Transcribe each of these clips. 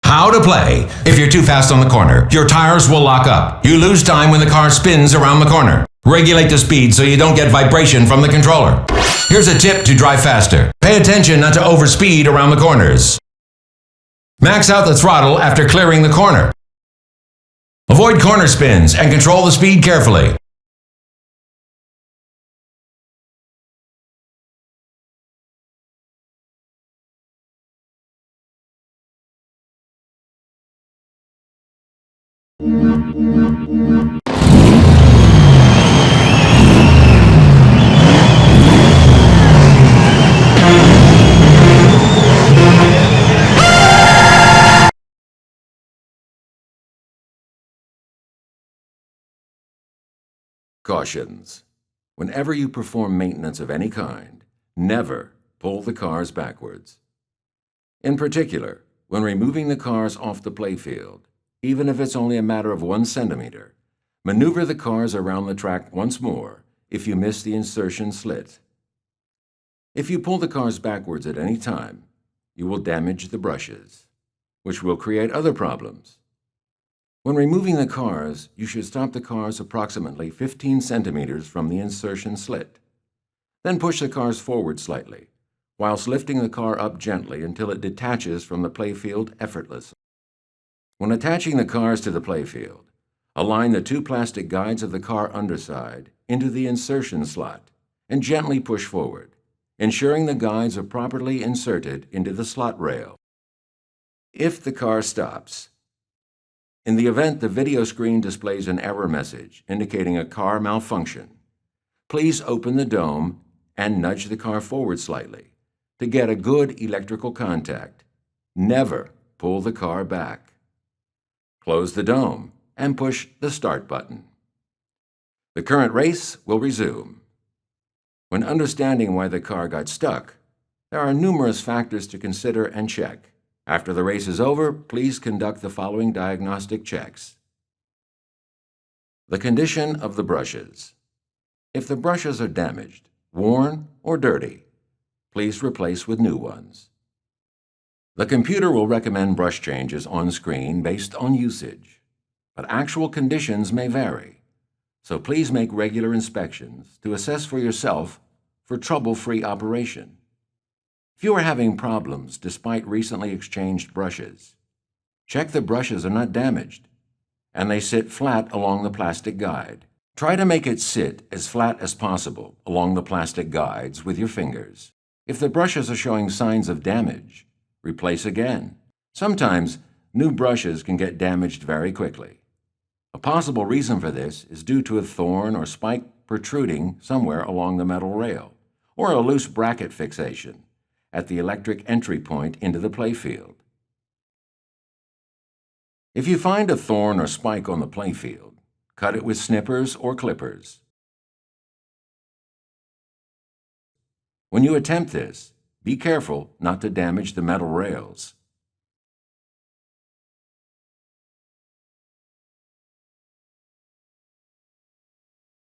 How to play. If you're too fast on the corner, your tires will lock up. You lose time when the car spins around the corner. Regulate the speed so you don't get vibration from the controller. Here's a tip to drive faster. Pay attention not to overspeed around the corners. Max out the throttle after clearing the corner. Avoid corner spins and control the speed carefully. Cautions. Whenever you perform maintenance of any kind, never pull the cars backwards. In particular, when removing the cars off the playfield, even if it's only a matter of 1 centimeter, maneuver the cars around the track once more if you miss the insertion slit. If you pull the cars backwards at any time, you will damage the brushes, which will create other problems. When removing the cars, you should stop the cars approximately 15 centimeters from the insertion slit. Then push the cars forward slightly, whilst lifting the car up gently until it detaches from the playfield effortlessly. When attaching the cars to the playfield, align the 2 plastic guides of the car underside into the insertion slot and gently push forward, ensuring the guides are properly inserted into the slot rail. If the car stops, in the event the video screen displays an error message indicating a car malfunction, please open the dome and nudge the car forward slightly to get a good electrical contact. Never pull the car back. Close the dome and push the start button. The current race will resume. When understanding why the car got stuck, there are numerous factors to consider and check. After the race is over, please conduct the following diagnostic checks. The condition of the brushes. If the brushes are damaged, worn, or dirty, please replace with new ones. The computer will recommend brush changes on screen based on usage, but actual conditions may vary, so please make regular inspections to assess for yourself for trouble-free operation. If you are having problems despite recently exchanged brushes, check the brushes are not damaged and they sit flat along the plastic guide. Try to make it sit as flat as possible along the plastic guides with your fingers. If the brushes are showing signs of damage, replace again. Sometimes new brushes can get damaged very quickly. A possible reason for this is due to a thorn or spike protruding somewhere along the metal rail, or a loose bracket fixation at the electric entry point into the playfield. If you find a thorn or spike on the playfield, cut it with snippers or clippers. When you attempt this, be careful not to damage the metal rails.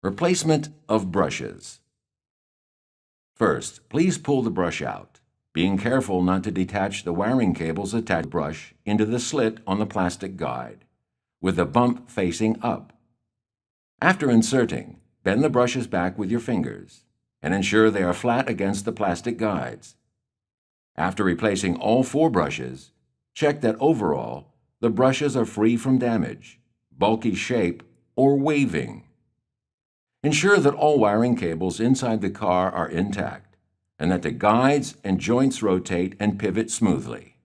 Replacement of brushes. First, please pull the brush out, being careful not to detach the wiring cables attached to the brush into the slit on the plastic guide, with the bump facing up. After inserting, bend the brushes back with your fingers and ensure they are flat against the plastic guides. After replacing all 4 brushes, check that overall the brushes are free from damage, bulky shape, or waving. Ensure that all wiring cables inside the car are intact and that the guides and joints rotate and pivot smoothly.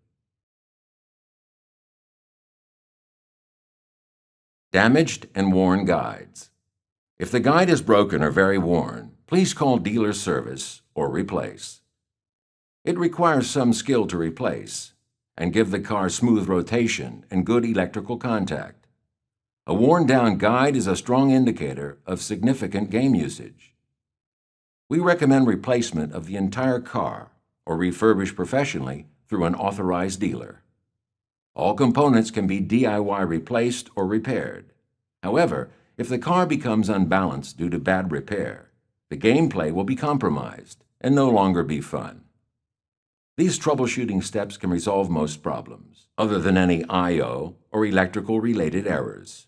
Damaged and worn guides. If the guide is broken or very worn, please call dealer service or replace. It requires some skill to replace and give the car smooth rotation and good electrical contact. A worn-down guide is a strong indicator of significant game usage. We recommend replacement of the entire car or refurbish professionally through an authorized dealer. All components can be DIY replaced or repaired. However, if the car becomes unbalanced due to bad repair, the gameplay will be compromised and no longer be fun. These troubleshooting steps can resolve most problems, other than any I/O or electrical-related errors.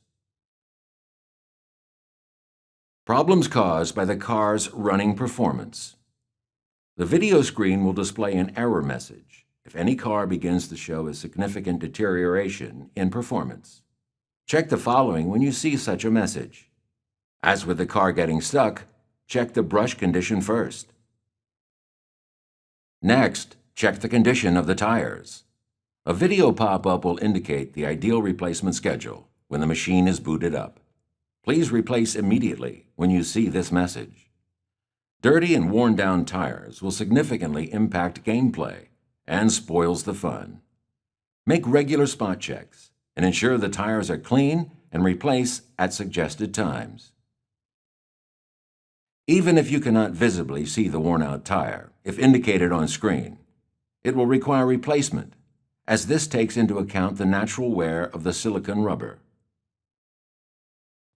Problems caused by the car's running performance. The video screen will display an error message if any car begins to show a significant deterioration in performance. Check the following when you see such a message. As with the car getting stuck, check the brush condition first. Next, check the condition of the tires. A video pop-up will indicate the ideal replacement schedule when the machine is booted up. Please replace immediately when you see this message. Dirty and worn-down tires will significantly impact gameplay and spoils the fun. Make regular spot checks and ensure the tires are clean and replace at suggested times. Even if you cannot visibly see the worn-out tire, if indicated on screen, it will require replacement, as this takes into account the natural wear of the silicone rubber.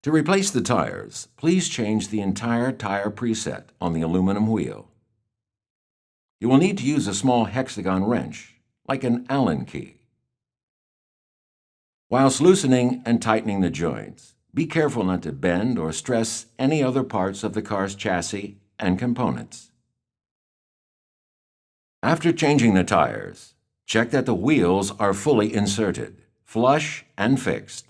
To replace the tires, please change the entire tire preset on the aluminum wheel. You will need to use a small hexagon wrench, like an Allen key. Whilst loosening and tightening the joints, be careful not to bend or stress any other parts of the car's chassis and components. After changing the tires, check that the wheels are fully inserted, flush and fixed.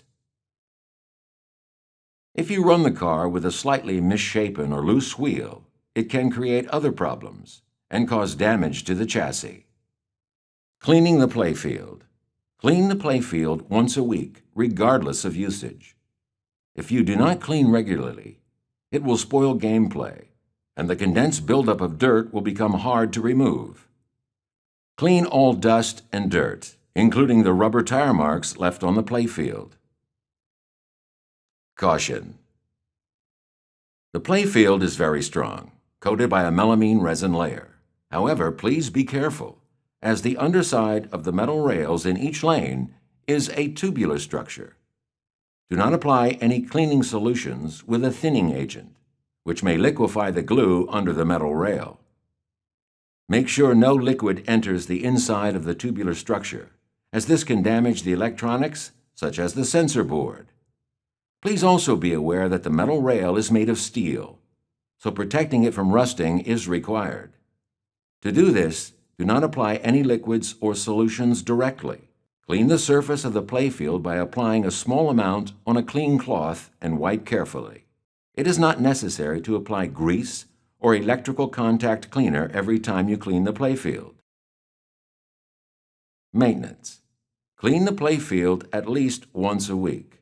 If you run the car with a slightly misshapen or loose wheel, it can create other problems and cause damage to the chassis. Cleaning the playfield. Clean the playfield once a week, regardless of usage. If you do not clean regularly, it will spoil gameplay, and the condensed buildup of dirt will become hard to remove. Clean all dust and dirt, including the rubber tire marks left on the playfield. Caution. The playfield is very strong, coated by a melamine resin layer. However, please be careful, as the underside of the metal rails in each lane is a tubular structure. Do not apply any cleaning solutions with a thinning agent, which may liquefy the glue under the metal rail. Make sure no liquid enters the inside of the tubular structure, as this can damage the electronics, such as the sensor board. Please also be aware that the metal rail is made of steel, so protecting it from rusting is required. To do this, do not apply any liquids or solutions directly. Clean the surface of the playfield by applying a small amount on a clean cloth and wipe carefully. It is not necessary to apply grease or electrical contact cleaner every time you clean the playfield. Maintenance. Clean the playfield at least once a week.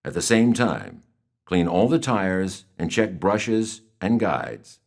At the same time, clean all the tires and check brushes and guides.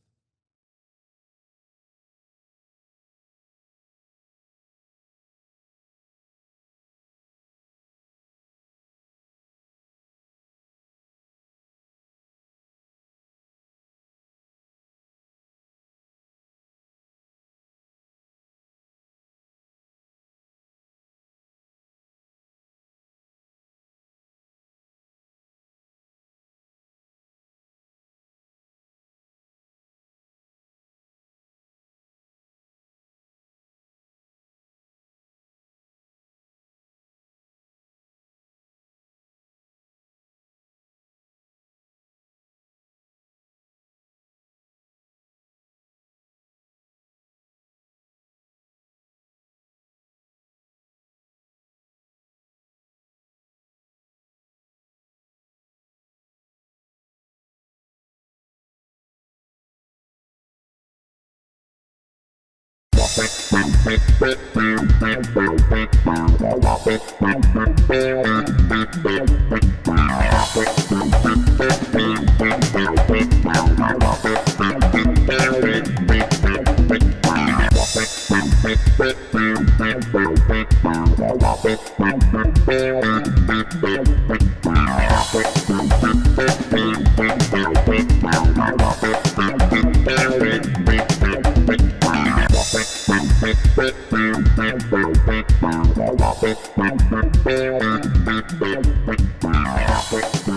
Wow.